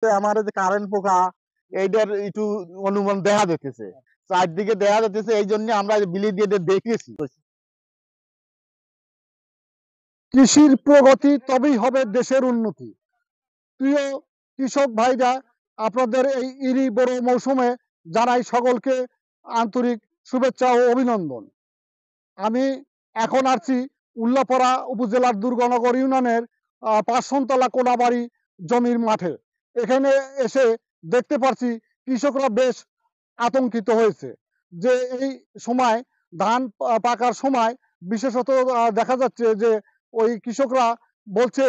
আমার যে কারেন্ট পোকা এইটার একটু অনুমান দেখা যাইতেছে, চারদিকে দেখা যাইতেছে, এই জন্য আমরা বিলি দিয়ে দেখেছি। কৃষির প্রগতি তবেই হবে দেশের উন্নতি। প্রিয় কৃষক ভাইরা, আপনাদের এই ইরি বড় মৌসুমে জানাই সকলকে আন্তরিক শুভেচ্ছা ও অভিনন্দন। আমি এখন আসছি উল্লাপাড়া উপজেলার দুর্গানগর ইউনিয়নের পাঁচশনতলা কোনাবাড়ি জমির মাঠে। এখানে এসে দেখতে পাচ্ছি কৃষকরা বেশ আতঙ্কিত হয়েছে যে এই সময় ধান পাকার সময় বিশেষত দেখা যাচ্ছে যে ওই কৃষকরা বলছে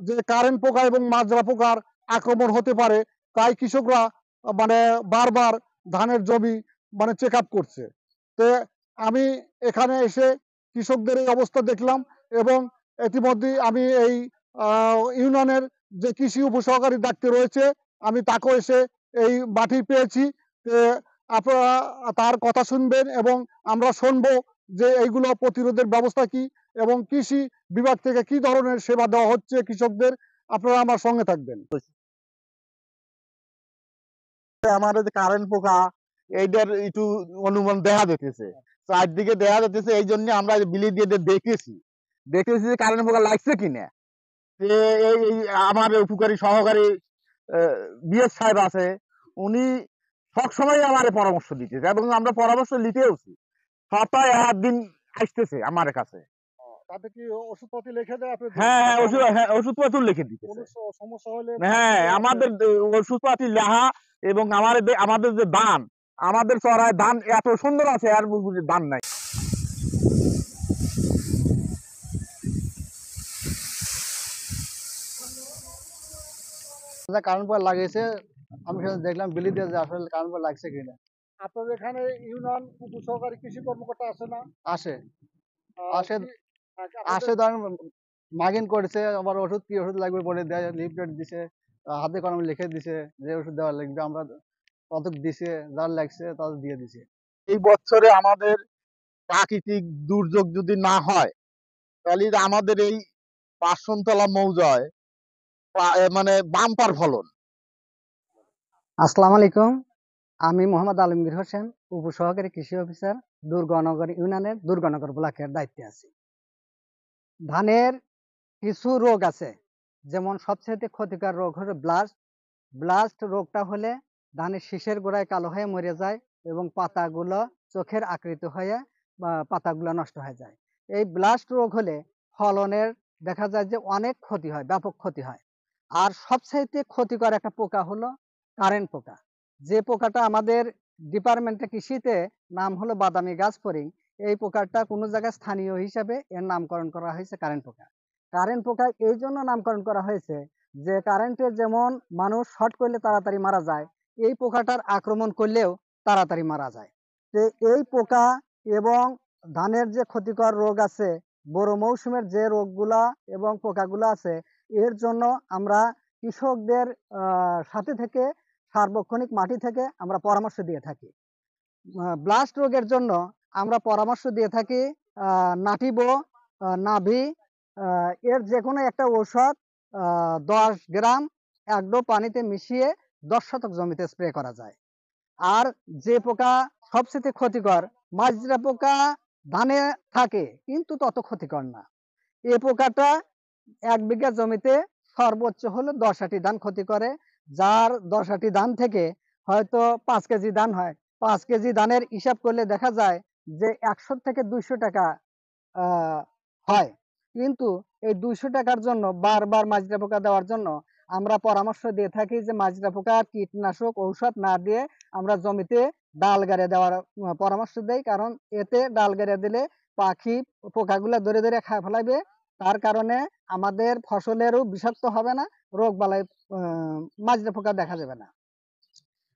যে কারেন্ট পোকা এবং মাজরা পোকার আক্রমণ হতে পারে, তাই কৃষকরা মানে বারবার ধানের জমি মানে চেক আপ করছে। তো আমি এখানে এসে কৃষকদের এই অবস্থা দেখলাম এবং ইতিমধ্যেই আমি এই ইউনিয়নের যে কৃষি উপসহকারী ডাক্তার রয়েছে আমি তাকেও এসে এই মাটি পেয়েছি। আপনারা তার কথা শুনবেন এবং আমরা শুনবো যে এইগুলো প্রতিরোধের ব্যবস্থা কি এবং কৃষি বিভাগ থেকে কি ধরনের সেবা দেওয়া হচ্ছে কৃষকদের। আপনারা আমার সঙ্গে থাকবেন। আমার যে কারেন্ট পোকা এইটার একটু অনুমান দেখা যাইতেছে, চারদিকে দেখা যাইতেছে, এই জন্য আমরা বিলি দিয়ে দেখেছি যে কারেন্ট পোকা লাগছে কিনা। এই আমার উপকারী সহকারী বিএস সাহেব আছে, উনি সবসময় আমার পরামর্শ দিতেছে এবং আমরা পরামর্শ নিতেওছি। সপ্তাহে একদিন আসতেছে আমার কাছে। তাতে কি ওষুধপাতি লিখে দেয় আপনি? হ্যাঁ হ্যাঁ, ওষুধপত্র লিখে দিতেছে। সমস্যা হলে হ্যাঁ, আমাদের ওষুধপাতি লেহা এবং আমাদের যে ধান, আমাদের চড়ায় ধান এত সুন্দর আছে, আর ধান নাই। কারেন্ট পোকা লাগিয়েছে, আমি সেটা দেখলাম বিলি দিয়ে যে আসলে কারেন্ট পোকা লাগছে কিনা। আপনাদের এখানে ইউনিয়ন উপসহকারী কৃষি কর্মকর্তা আসে না? আসে আসে আসে ধরেন মাগিন করেছে, আবার ওষুধ কি ওষুধ লাগবে বলে দেয়, লিফলেট দিছে, হাতে কলমে লিখে দিছে যে ওষুধ দেওয়া লাগবে, আমরা কতক দিছে, যার লাগছে তাদের দিয়ে দিছে। এই বছরে আমাদের প্রাকৃতিক দুর্যোগ যদি না হয়, তাহলে আমাদের এই পাঁচশনতলা মৌজায় মানে বাম্পার ফলন। আসসালামু আলাইকুম, আমি মোহাম্মদ আলমগীর হোসেন, উপসহকারী কৃষি অফিসার, দুর্গানগর ইউনিয়নের দুর্গানগর ব্লকের দায়িত্বে আছি। ধানের কিছু রোগ আছে, যেমন সবচেয়ে ক্ষতিকর রোগ হলো ব্লাস্ট। ব্লাস্ট রোগটা হলে ধানের শীষের গোড়ায় কালো হয়ে মরে যায় এবং পাতাগুলো চোখের আকৃতি হয়ে পাতাগুলো নষ্ট হয়ে যায়। এই ব্লাস্ট রোগ হলে ফলনের দেখা যায় যে অনেক ক্ষতি হয়, ব্যাপক ক্ষতি হয়। আর সবচাইতে ক্ষতিকর একটা পোকা হলো কারেন্ট পোকা। যে পোকাটা আমাদের ডিপার্টমেন্টে কৃষিতে নাম হলো বাদামি গাছ ফড়িং। এই পোকাটা কোনো জায়গায় স্থানীয় হিসাবে এর নামকরণ করা হয়েছে কারেন্ট পোকা। কারেন্ট পোকা এই জন্য নামকরণ করা হয়েছে যে কারেন্টে যেমন মানুষ শর্ট করলে তাড়াতাড়ি মারা যায়, এই পোকাটার আক্রমণ করলেও তাড়াতাড়ি মারা যায়। তো এই পোকা এবং ধানের যে ক্ষতিকর রোগ আছে, বড় মৌসুমের যে রোগগুলা এবং পোকাগুলো আছে, এর জন্য আমরা কৃষকদের সাথে থেকে সার্বক্ষণিক মাটি থেকে আমরা পরামর্শ দিয়ে থাকি। ব্লাস্ট রোগের জন্য আমরা পরামর্শ দিয়ে থাকি নাটিবো, নাভি, এর যে কোনো একটা ঔষধ 10 গ্রাম 1 ডোব পানিতে মিশিয়ে 10 শতক জমিতে স্প্রে করা যায়। আর যে পোকা সবচেয়ে ক্ষতিকর, মাজরা পোকা ধানে থাকে কিন্তু তত ক্ষতিকর না। এ পোকাটা 1 বিঘা জমিতে সর্বোচ্চ হলো 10 আটি ধান ক্ষতি করে। যার 10 আটি ধান থেকে হয়তো 5 কেজি ধান হয়। 5 কেজি ধানের হিসাব করলে দেখা যায় যে 100 থেকে 200 টাকা হয়। কিন্তু এই 200 টাকার জন্য বারবার মাজরা পোকা দেওয়ার জন্য আমরা পরামর্শ দিয়ে থাকি যে মাজরা পোকা কীটনাশক ঔষধ না দিয়ে আমরা জমিতে ডাল গাড়ে দেওয়ার পরামর্শ দেই। কারণ এতে ডাল গাড়ে দিলে পাখি পোকাগুলা ধরে ধরে খায় ফেলাবে। তার কারণে আমাদের ফসলেরও বিষাক্ত হবে না, রোগ বালাই মাজরা পোকা দেখা যাবে না।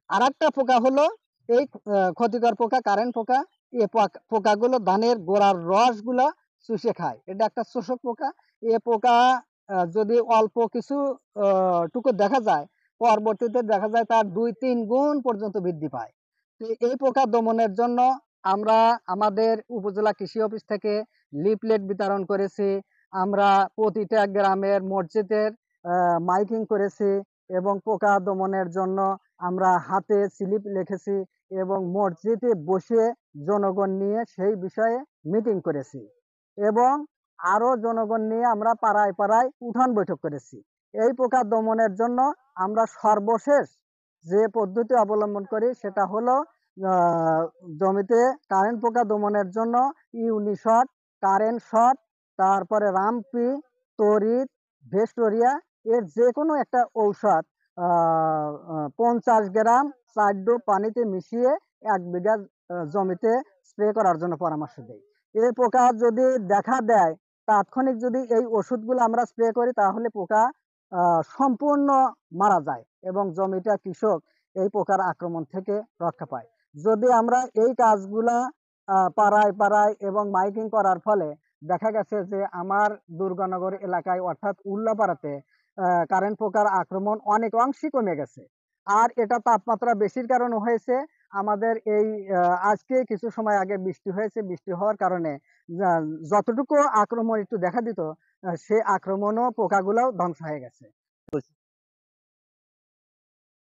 আরেকটা পোকা হলো এই ক্ষতিকর পোকা কারেন্ট পোকা। এই পোকাগুলো ধানের গোড়ার রসগুলা চুষে খায়, এটা একটা শোষক পোকা। এ পোকা যদি অল্প কিছু টুকু দেখা যায়, পরবর্তীতে দেখা যায় তার 2-3 গুণ পর্যন্ত বৃদ্ধি পায়। তো এই পোকা দমনের জন্য আমরা আমাদের উপজেলা কৃষি অফিস থেকে লিফলেট বিতরণ করেছি, আমরা প্রতিটা গ্রামের মসজিদের মাইকিং করেছি, এবং পোকা দমনের জন্য আমরা হাতে স্লিপ লিখেছি এবং মসজিদে বসে জনগণ নিয়ে সেই বিষয়ে মিটিং করেছি এবং আরো জনগণ নিয়ে আমরা পাড়ায় পাড়ায় উঠান বৈঠক করেছি। এই পোকা দমনের জন্য আমরা সর্বশেষ যে পদ্ধতি অবলম্বন করি সেটা হলো জমিতে কারেন্ট পোকা দমনের জন্য ইউনিশট, কারেন্ট শট, তারপরে রামপি, তড়িৎ, ভেস্টোরিয়া এর যে কোনো একটা ঔষধ 50 গ্রাম 4 ডোব পানিতে মিশিয়ে 1 বিঘা জমিতে স্প্রে করার জন্য পরামর্শ দেই। এই পোকা যদি দেখা দেয় তাৎক্ষণিক যদি এই ওষুধগুলো আমরা স্প্রে করি তাহলে পোকা সম্পূর্ণ মারা যায় এবং জমিটা কৃষক এই পোকার আক্রমণ থেকে রক্ষা পায়। যদি আমরা এই কাজগুলা পাড়ায় পাড়ায় এবং মাইকিং করার ফলে দেখা গেছে যে আমার দুর্গানগর এলাকায় অর্থাৎ উল্লাপাড়াতে কারেন্ট পোকার আক্রমণ অনেক অংশই কমে গেছে। আর এটা তাপমাত্রা বেশির কারণে হয়েছে। আমাদের এই আজকে কিছু সময় আগে বৃষ্টি হয়েছে। বৃষ্টি হওয়ার কারণে যা যতটুকু আক্রমণ একটু দেখা দিত সে আক্রমণও পোকাগুলাও ধ্বংস হয়ে গেছে।